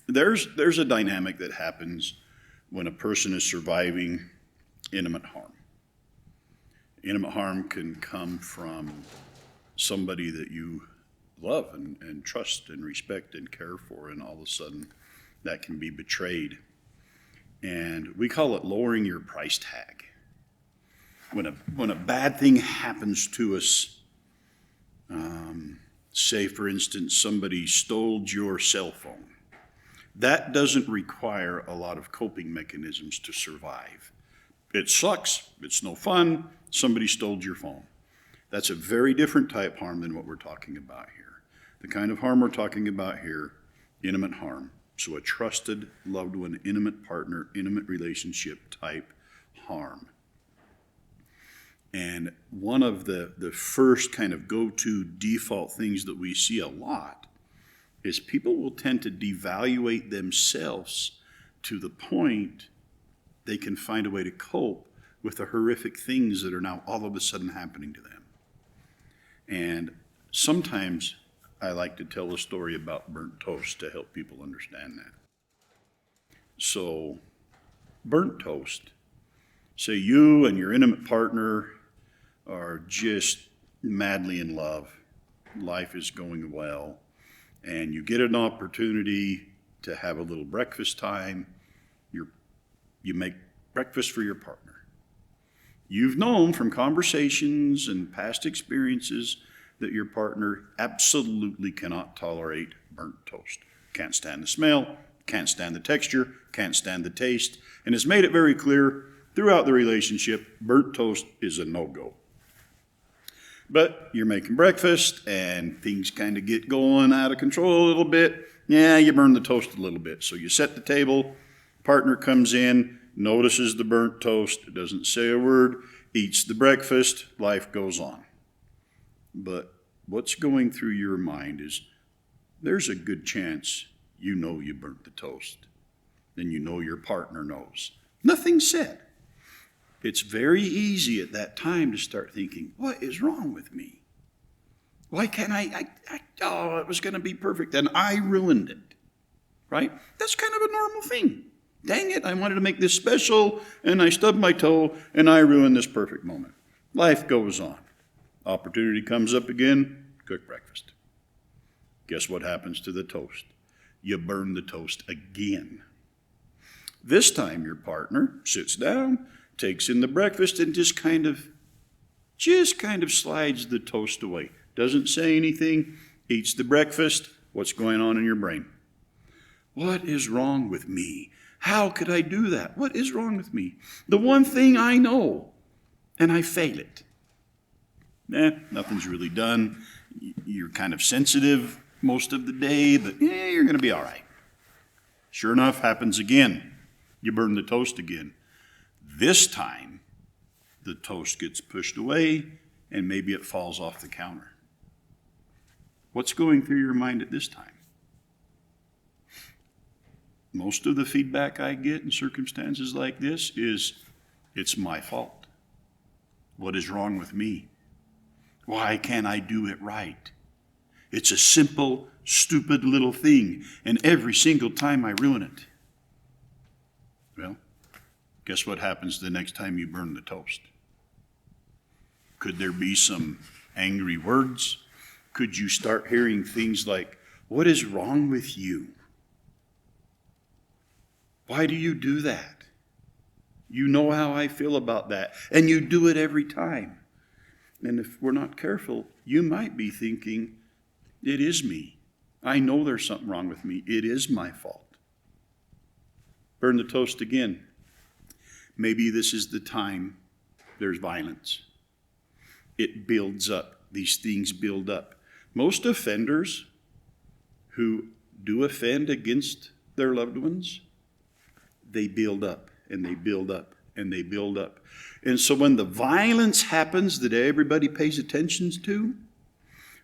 There's a dynamic that happens when a person is surviving intimate harm. Intimate harm can come from somebody that you love and trust and respect and care for, and all of a sudden that can be betrayed. And we call it lowering your price tag. When a bad thing happens to us, say for instance somebody stole your cell phone, that doesn't require a lot of coping mechanisms to survive. It sucks, it's no fun, somebody stole your phone. That's a very different type harm than what we're talking about here. The kind of harm we're talking about here, intimate harm. So a trusted loved one, intimate partner, intimate relationship type harm. And one of the first kind of go-to default things that we see a lot is people will tend to devaluate themselves to the point they can find a way to cope with the horrific things that are now all of a sudden happening to them. And sometimes I like to tell a story about burnt toast to help people understand that. So, burnt toast. Say you and your intimate partner are just madly in love. Life is going well. And you get an opportunity to have a little breakfast time. You make breakfast for your partner. You've known from conversations and past experiences that your partner absolutely cannot tolerate burnt toast. Can't stand the smell, can't stand the texture, can't stand the taste, and has made it very clear throughout the relationship, burnt toast is a no-go. But you're making breakfast and things kind of get going out of control a little bit. Yeah, you burn the toast a little bit. So you set the table, partner comes in, notices the burnt toast, doesn't say a word, eats the breakfast, life goes on. But what's going through your mind is there's a good chance you know you burnt the toast. And you know your partner knows. Nothing said. It's very easy at that time to start thinking, what is wrong with me? Why can't oh, it was going to be perfect, and I ruined it, right? That's kind of a normal thing. Dang it, I wanted to make this special, and I stubbed my toe, and I ruined this perfect moment. Life goes on. Opportunity comes up again, cook breakfast. Guess what happens to the toast? You burn the toast again. This time your partner sits down, takes in the breakfast, and just kind of slides the toast away. Doesn't say anything, eats the breakfast. What's going on in your brain? What is wrong with me? How could I do that? What is wrong with me? The one thing I know, and I fail it. Nothing's really done. You're kind of sensitive most of the day, but you're going to be all right. Sure enough, happens again. You burn the toast again. This time, the toast gets pushed away, and maybe it falls off the counter. What's going through your mind at this time? Most of the feedback I get in circumstances like this is, it's my fault. What is wrong with me? Why can't I do it right? It's a simple, stupid little thing, and every single time I ruin it. Well, guess what happens the next time you burn the toast? Could there be some angry words? Could you start hearing things like, what is wrong with you? Why do you do that? You know how I feel about that, and you do it every time. And if we're not careful, you might be thinking, it is me. I know there's something wrong with me. It is my fault. Burn the toast again. Maybe this is the time there's violence. It builds up. These things build up. Most offenders who do offend against their loved ones, they build up and they build up and they build up. And so when the violence happens that everybody pays attention to,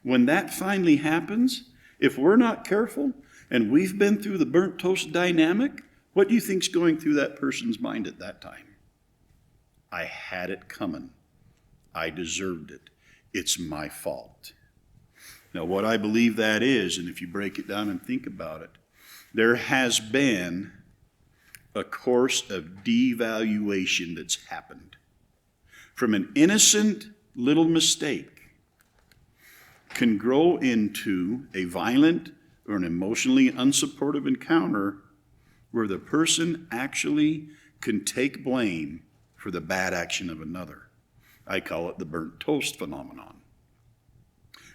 when that finally happens, if we're not careful and we've been through the burnt toast dynamic, what do you think's going through that person's mind at that time? I had it coming. I deserved it. It's my fault. Now, what I believe that is, and if you break it down and think about it, there has been a course of devaluation that's happened. From an innocent little mistake can grow into a violent or an emotionally unsupportive encounter where the person actually can take blame for the bad action of another. I call it the burnt toast phenomenon.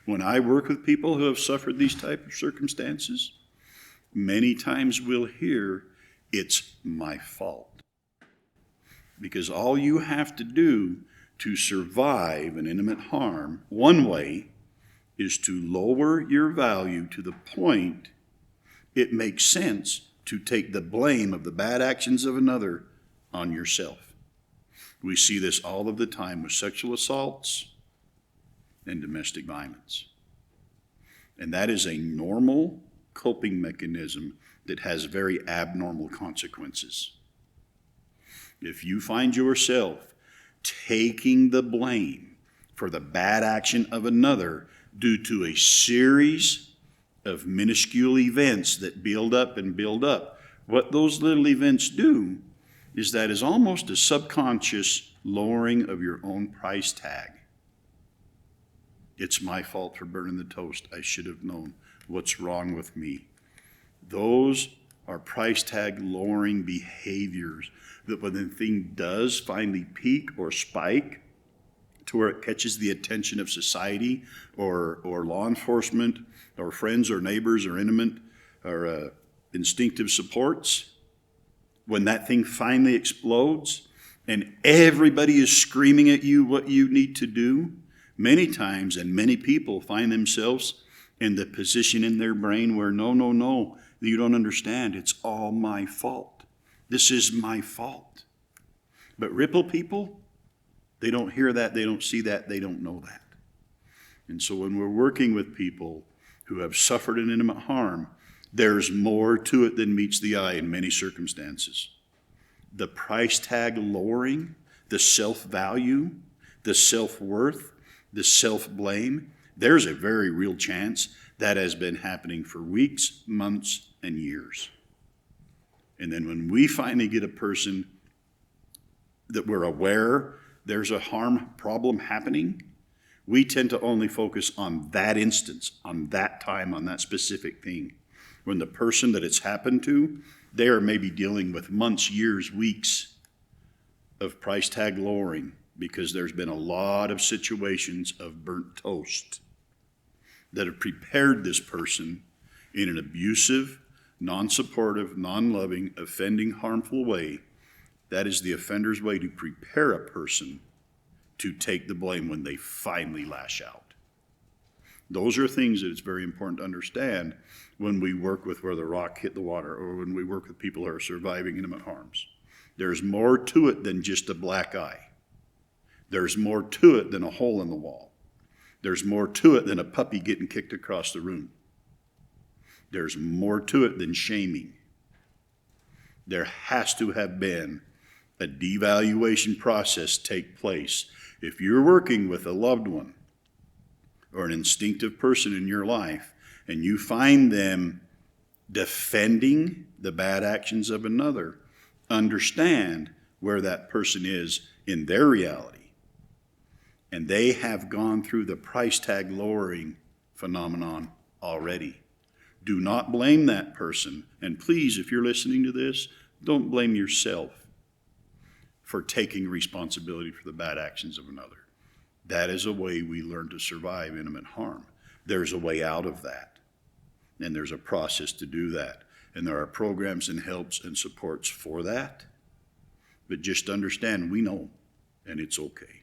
When I work with people who have suffered these type of circumstances, many times we'll hear, it's my fault. Because all you have to do to survive an intimate harm, one way, is to lower your value to the point it makes sense to take the blame of the bad actions of another on yourself. We see this all of the time with sexual assaults and domestic violence. And that is a normal coping mechanism that has very abnormal consequences. If you find yourself taking the blame for the bad action of another due to a series of minuscule events that build up and build up, what those little events do is that is almost a subconscious lowering of your own price tag. It's my fault for burning the toast. I should have known. What's wrong with me? Those are price tag lowering behaviors that when the thing does finally peak or spike to where it catches the attention of society or law enforcement or friends or neighbors or intimate or instinctive supports, when that thing finally explodes and everybody is screaming at you what you need to do, many times and many people find themselves in the position in their brain where no, you don't understand. It's all my fault. This is my fault. But ripple people, they don't hear that, they don't see that, they don't know that. And so when we're working with people who have suffered an intimate harm, there's more to it than meets the eye in many circumstances. The price tag lowering, the self-value, the self-worth, the self-blame, there's a very real chance that has been happening for weeks, months, and years. And then when we finally get a person that we're aware there's a harm problem happening, we tend to only focus on that instance, on that time, on that specific thing. When the person that it's happened to, they are maybe dealing with months, years, weeks of price tag lowering because there's been a lot of situations of burnt toast that have prepared this person in an abusive, non-supportive, non-loving, offending, harmful way. That is the offender's way to prepare a person to take the blame when they finally lash out. Those are things that it's very important to understand when we work with where the rock hit the water or when we work with people who are surviving intimate harms. There's more to it than just a black eye. There's more to it than a hole in the wall. There's more to it than a puppy getting kicked across the room. There's more to it than shaming. There has to have been a devaluation process take place. If you're working with a loved one or an instinctive person in your life and you find them defending the bad actions of another, understand where that person is in their reality. And they have gone through the price tag lowering phenomenon already. Do not blame that person. And please, if you're listening to this, don't blame yourself for taking responsibility for the bad actions of another. That is a way we learn to survive intimate harm. There's a way out of that. And there's a process to do that. And there are programs and helps and supports for that. But just understand, we know, and it's okay.